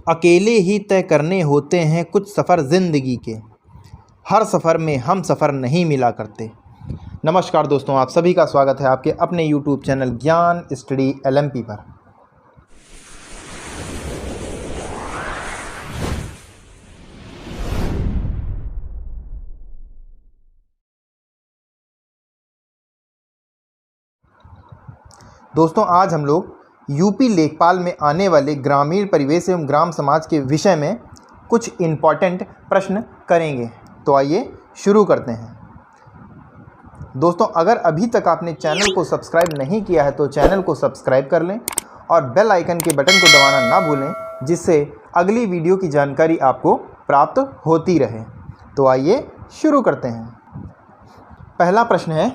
अकेले ही तय करने होते हैं कुछ सफ़र ज़िंदगी के, हर सफ़र में हम सफ़र नहीं मिला करते। नमस्कार दोस्तों, आप सभी का स्वागत है आपके अपने YouTube चैनल ज्ञान स्टडी LMP पर। दोस्तों, आज हम लोग यूपी लेखपाल में आने वाले ग्रामीण परिवेश एवं ग्राम समाज के विषय में कुछ इम्पॉर्टेंट प्रश्न करेंगे। तो आइए शुरू करते हैं। दोस्तों, अगर अभी तक आपने चैनल को सब्सक्राइब नहीं किया है तो चैनल को सब्सक्राइब कर लें और बेल आइकन के बटन को दबाना ना भूलें, जिससे अगली वीडियो की जानकारी आपको प्राप्त होती रहे। तो आइए शुरू करते हैं। पहला प्रश्न है,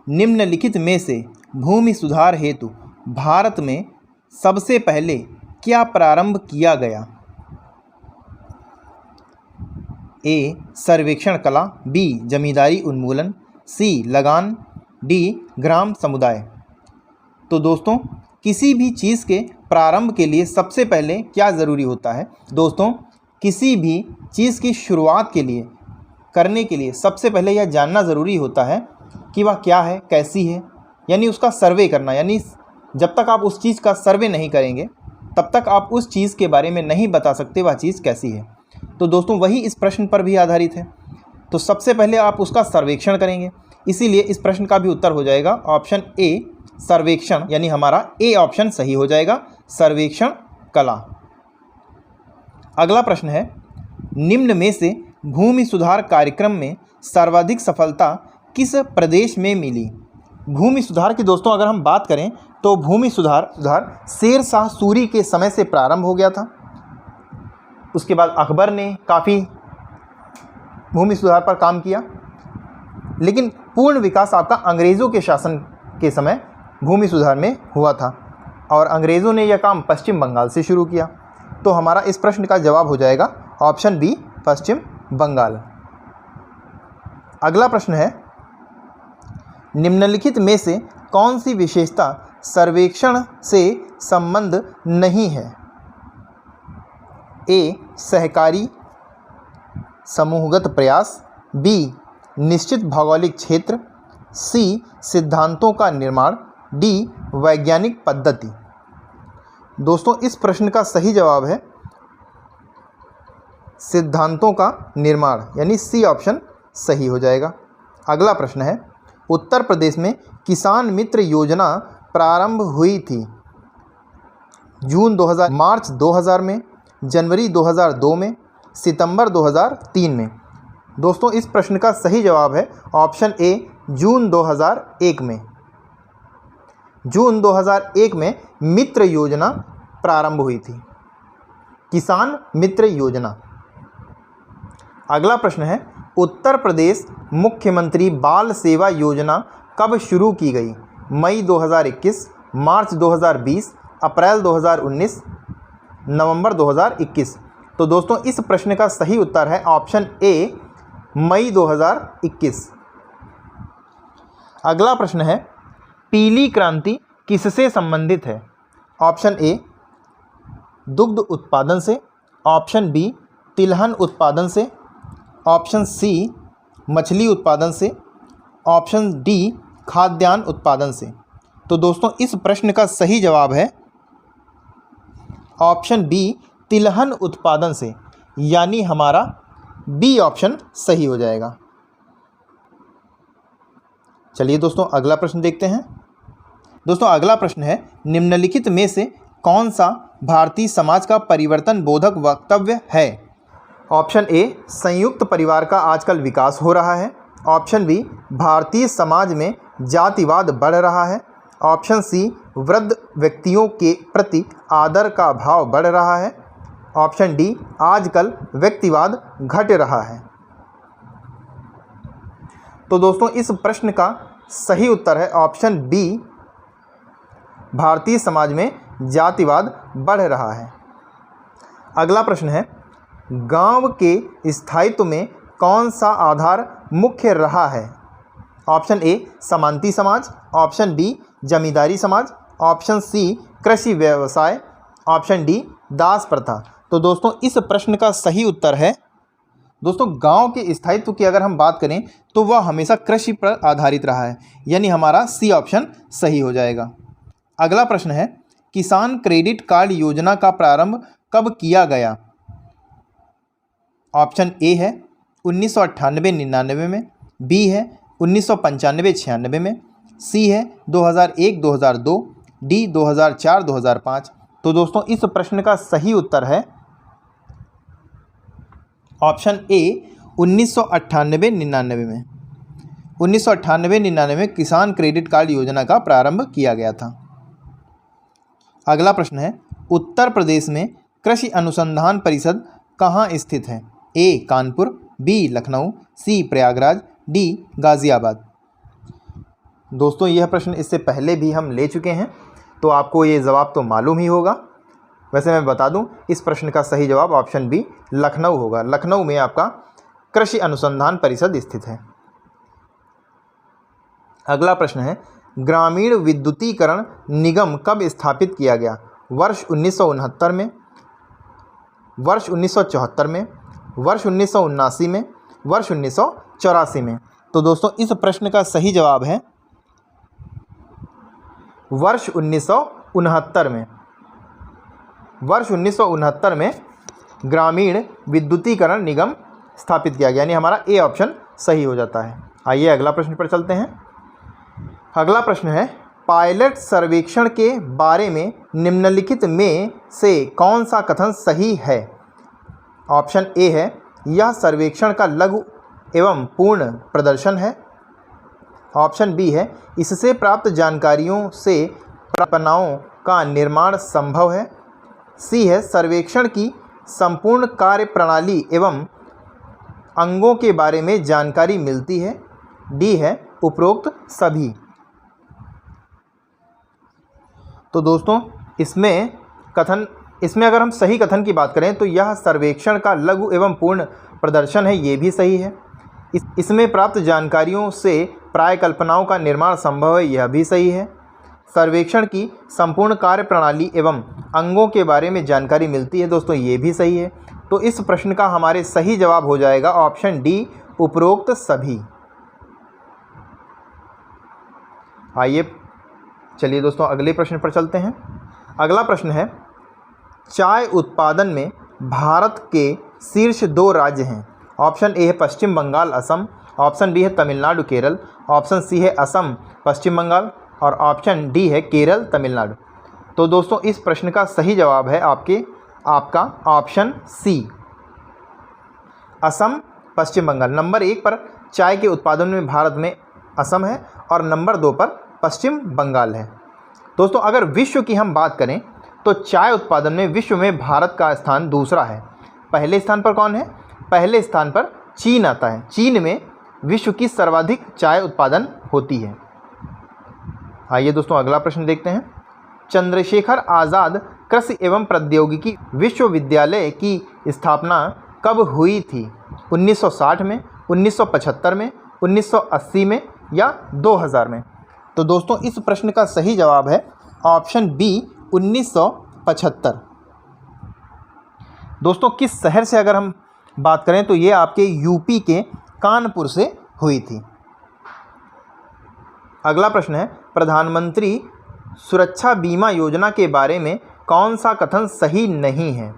निम्नलिखित में से भूमि सुधार हेतु भारत में सबसे पहले क्या प्रारंभ किया गया? ए. सर्वेक्षण कला, बी. जमींदारी उन्मूलन, सी. लगान, डी. ग्राम समुदाय। तो दोस्तों, किसी भी चीज़ के प्रारंभ के लिए सबसे पहले क्या ज़रूरी होता है? दोस्तों, किसी भी चीज़ की शुरुआत के लिए करने के लिए सबसे पहले यह जानना ज़रूरी होता है कि वह क्या है, कैसी है, यानी उसका सर्वे करना। यानी जब तक आप उस चीज़ का सर्वे नहीं करेंगे तब तक आप उस चीज़ के बारे में नहीं बता सकते वह चीज़ कैसी है। तो दोस्तों, वही इस प्रश्न पर भी आधारित है। तो सबसे पहले आप उसका सर्वेक्षण करेंगे, इसीलिए इस प्रश्न का भी उत्तर हो जाएगा ऑप्शन ए, सर्वेक्षण। यानी हमारा ए ऑप्शन सही हो जाएगा, सर्वेक्षण कला। अगला प्रश्न है, निम्न में से भूमि सुधार कार्यक्रम में सर्वाधिक सफलता किस प्रदेश में मिली? भूमि सुधार की दोस्तों अगर हम बात करें तो भूमि सुधार शेर शाह सूरी के समय से प्रारंभ हो गया था। उसके बाद अकबर ने काफ़ी भूमि सुधार पर काम किया, लेकिन पूर्ण विकास आपका अंग्रेज़ों के शासन के समय भूमि सुधार में हुआ था और अंग्रेज़ों ने यह काम पश्चिम बंगाल से शुरू किया। तो हमारा इस प्रश्न का जवाब हो जाएगा ऑप्शन बी, पश्चिम बंगाल। अगला प्रश्न है, निम्नलिखित में से कौन सी विशेषता सर्वेक्षण से संबंध नहीं है? ए. सहकारी समूहगत प्रयास, बी. निश्चित भौगोलिक क्षेत्र, सी. सिद्धांतों का निर्माण, डी. वैज्ञानिक पद्धति। दोस्तों, इस प्रश्न का सही जवाब है सिद्धांतों का निर्माण, यानी सी ऑप्शन सही हो जाएगा। अगला प्रश्न है, उत्तर प्रदेश में किसान मित्र योजना प्रारंभ हुई थी जून 2000, मार्च 2000 में, जनवरी 2002 में, सितंबर 2003 में। दोस्तों, इस प्रश्न का सही जवाब है ऑप्शन ए, जून 2001 में। जून 2001 में मित्र योजना प्रारंभ हुई थी, किसान मित्र योजना। अगला प्रश्न है, उत्तर प्रदेश मुख्यमंत्री बाल सेवा योजना कब शुरू की गई? मई 2021, मार्च 2020, अप्रैल 2019, नवंबर 2021। तो दोस्तों, इस प्रश्न का सही उत्तर है ऑप्शन ए, मई 2021। अगला प्रश्न है, पीली क्रांति किससे संबंधित है? ऑप्शन ए, दुग्ध उत्पादन से, ऑप्शन बी, तिलहन उत्पादन से, ऑप्शन सी, मछली उत्पादन से, ऑप्शन डी, खाद्यान्न उत्पादन से। तो दोस्तों, इस प्रश्न का सही जवाब है ऑप्शन बी, तिलहन उत्पादन से, यानी हमारा बी ऑप्शन सही हो जाएगा। चलिए दोस्तों, अगला प्रश्न देखते हैं। दोस्तों, अगला प्रश्न है, निम्नलिखित में से कौन सा भारतीय समाज का परिवर्तन बोधक वक्तव्य है? ऑप्शन ए, संयुक्त परिवार का आजकल विकास हो रहा है, ऑप्शन बी, भारतीय समाज में जातिवाद बढ़ रहा है, ऑप्शन सी, वृद्ध व्यक्तियों के प्रति आदर का भाव बढ़ रहा है, ऑप्शन डी, आजकल व्यक्तिवाद घट रहा है। तो दोस्तों, इस प्रश्न का सही उत्तर है ऑप्शन बी, भारतीय समाज में जातिवाद बढ़ रहा है। अगला प्रश्न है, गांव के स्थायित्व में कौन सा आधार मुख्य रहा है? ऑप्शन ए, समांती समाज, ऑप्शन बी, जमींदारी समाज, ऑप्शन सी, कृषि व्यवसाय, ऑप्शन डी, दास प्रथा। तो दोस्तों इस प्रश्न का सही उत्तर है दोस्तों, गांव के स्थायित्व की अगर हम बात करें तो वह हमेशा कृषि पर आधारित रहा है, यानी हमारा सी ऑप्शन सही हो जाएगा। अगला प्रश्न है, किसान क्रेडिट कार्ड योजना का प्रारंभ कब किया गया? ऑप्शन ए है 1998-99 में, बी है 1995-96 में, सी है 2001-2002, डी 2004-2005। तो दोस्तों इस प्रश्न का सही उत्तर है ऑप्शन ए 1998-99 में। 1998-99 में किसान क्रेडिट कार्ड योजना का प्रारंभ किया गया था। अगला प्रश्न है, उत्तर प्रदेश में कृषि अनुसंधान परिषद कहाँ स्थित है? ए कानपुर, बी लखनऊ, सी प्रयागराज, डी गाज़ियाबाद। दोस्तों यह प्रश्न इससे पहले भी हम ले चुके हैं, तो आपको ये जवाब तो मालूम ही होगा। वैसे मैं बता दूं, इस प्रश्न का सही जवाब ऑप्शन बी लखनऊ होगा। लखनऊ में आपका कृषि अनुसंधान परिषद स्थित है। अगला प्रश्न है, ग्रामीण विद्युतीकरण निगम कब स्थापित किया गया? वर्ष 1969 में, वर्ष 1974 में, वर्ष 1979 में, वर्ष 1984 में। तो दोस्तों इस प्रश्न का सही जवाब है वर्ष 1969 में। वर्ष 1969 में ग्रामीण विद्युतीकरण निगम स्थापित किया गया, यानी हमारा ए ऑप्शन सही हो जाता है। आइए अगला प्रश्न पर चलते हैं। अगला प्रश्न है, पायलट सर्वेक्षण के बारे में निम्नलिखित में से कौन सा कथन सही है? ऑप्शन ए है यह सर्वेक्षण का लघु एवं पूर्ण प्रदर्शन है। ऑप्शन बी है इससे प्राप्त जानकारियों से कल्पनाओं का निर्माण संभव है। सी है सर्वेक्षण की संपूर्ण कार्य प्रणाली एवं अंगों के बारे में जानकारी मिलती है। डी है उपरोक्त सभी। तो दोस्तों इसमें अगर हम सही कथन की बात करें तो यह सर्वेक्षण का लघु एवं पूर्ण प्रदर्शन है, ये भी सही है। इसमें प्राप्त जानकारियों से प्राय कल्पनाओं का निर्माण संभव है, यह भी सही है। सर्वेक्षण की संपूर्ण कार्य प्रणाली एवं अंगों के बारे में जानकारी मिलती है, दोस्तों ये भी सही है। तो इस प्रश्न का हमारे सही जवाब हो जाएगा ऑप्शन डी उपरोक्त सभी। आइए चलिए दोस्तों अगले प्रश्न पर चलते हैं। अगला प्रश्न है, चाय उत्पादन में भारत के शीर्ष 2 राज्य हैं। ऑप्शन ए है पश्चिम बंगाल असम, ऑप्शन बी है तमिलनाडु केरल, ऑप्शन सी है असम पश्चिम बंगाल और ऑप्शन डी है केरल तमिलनाडु। तो दोस्तों इस प्रश्न का सही जवाब है आपका ऑप्शन सी असम पश्चिम बंगाल। नंबर 1 पर चाय के उत्पादन में भारत में असम है और नंबर 2 पर पश्चिम बंगाल है। दोस्तों अगर विश्व की हम बात करें तो चाय उत्पादन में विश्व में भारत का स्थान दूसरा है। पहले स्थान पर कौन है? पहले स्थान पर चीन आता है। चीन में विश्व की सर्वाधिक चाय उत्पादन होती है। आइए दोस्तों अगला प्रश्न देखते हैं। चंद्रशेखर आज़ाद कृषि एवं प्रौद्योगिकी विश्वविद्यालय की स्थापना कब हुई थी? 1960 में, 1975 में, 1980 में या 2000 में? तो दोस्तों इस प्रश्न का सही जवाब है ऑप्शन बी 1975। दोस्तों किस शहर से अगर हम बात करें तो ये आपके यूपी के कानपुर से हुई थी। अगला प्रश्न है, प्रधानमंत्री सुरक्षा बीमा योजना के बारे में कौन सा कथन सही नहीं है?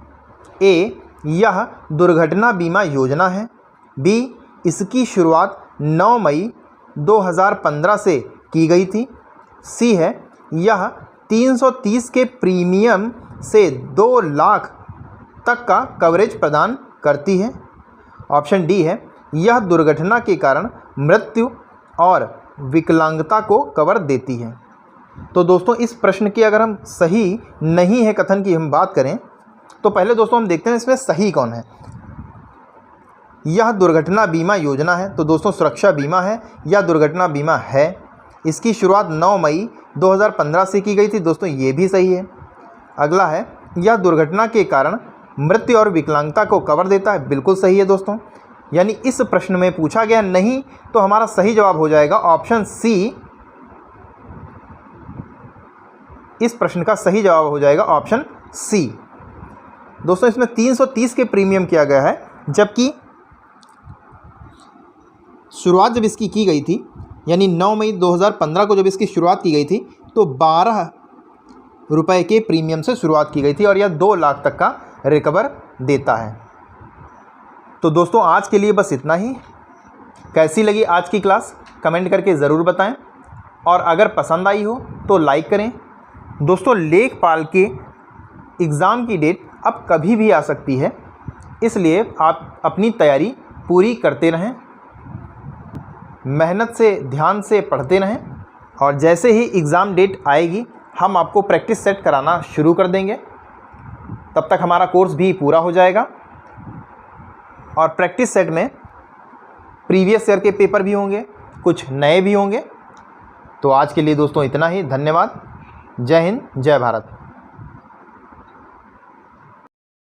ए यह दुर्घटना बीमा योजना है, बी इसकी शुरुआत 9 मई 2015 से की गई थी, सी है यह 330 के प्रीमियम से 2 लाख तक का कवरेज प्रदान करती है, ऑप्शन डी है यह दुर्घटना के कारण मृत्यु और विकलांगता को कवर देती है। तो दोस्तों इस प्रश्न की अगर हम सही नहीं है कथन की हम बात करें तो पहले दोस्तों हम देखते हैं इसमें सही कौन है। यह दुर्घटना बीमा योजना है, तो दोस्तों सुरक्षा बीमा है या दुर्घटना बीमा है। इसकी शुरुआत 9 मई 2015 से की गई थी, दोस्तों ये भी सही है। अगला है यह दुर्घटना के कारण मृत्यु और विकलांगता को कवर देता है, बिल्कुल सही है दोस्तों। यानी इस प्रश्न में पूछा गया नहीं, तो हमारा सही जवाब हो जाएगा ऑप्शन सी। इस प्रश्न का सही जवाब हो जाएगा ऑप्शन सी। दोस्तों इसमें 330 के प्रीमियम किया गया है, जबकि शुरुआत जब इसकी की गई थी यानी 9 मई 2015 को जब इसकी शुरुआत की गई थी तो 12 रुपये के प्रीमियम से शुरुआत की गई थी और यह 2 लाख तक का रिकवर देता है। तो दोस्तों आज के लिए बस इतना ही। कैसी लगी आज की क्लास कमेंट करके ज़रूर बताएं और अगर पसंद आई हो तो लाइक करें। दोस्तों लेखपाल के एग्ज़ाम की डेट अब कभी भी आ सकती है, इसलिए आप अपनी तैयारी पूरी करते रहें, मेहनत से ध्यान से पढ़ते रहें और जैसे ही एग्ज़ाम डेट आएगी हम आपको प्रैक्टिस सेट कराना शुरू कर देंगे। तब तक हमारा कोर्स भी पूरा हो जाएगा और प्रैक्टिस सेट में प्रीवियस ईयर के पेपर भी होंगे, कुछ नए भी होंगे। तो आज के लिए दोस्तों इतना ही। धन्यवाद। जय हिंद, जय भारत।